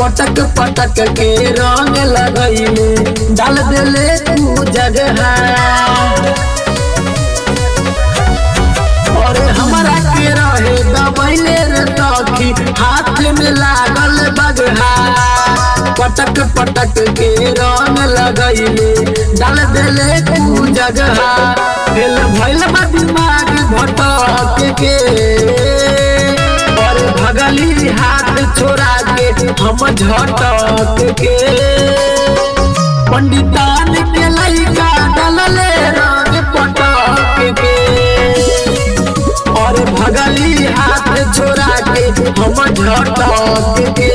पटक पटक के रंग लगैले डाल देले तू जगह और हमरा के रहे दबैले रे तखी हाथ में लागल बगहा पटक पटक के रंग लगैले डाल देले तू जगह फेल भइल बा दिमाग भटक के और भगली हाथ छोड़ा के हम झटक के पंडितान के लइका डालले रंग पटक के और भगली हाथ छोड़ा के हम झटक के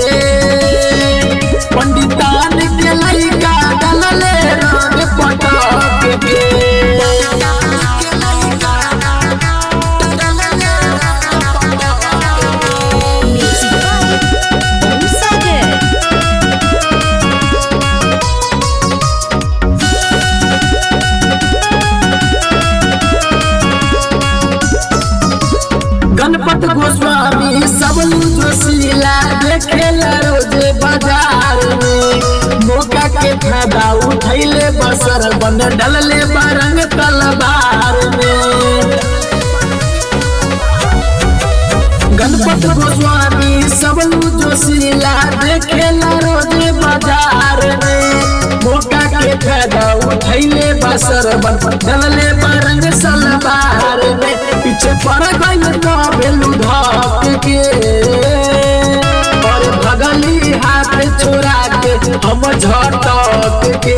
पंडितान के लइका डालले रंग पटक के गणपत गोस्वामी सब जोशीला देखेला रोजे बाजार में मौका के फायदा उठैले बसर बन डलले बरंग तलवार में गणपत गोस्वामी सब जोशीला देखेला रोजे बाजार में मौका के फायदा उठैले बसर बन डलले बरंग सलवार में पीछे पड़ गइल तो बेलू धक के और भगली हाथ छोड़ा के हम झटक के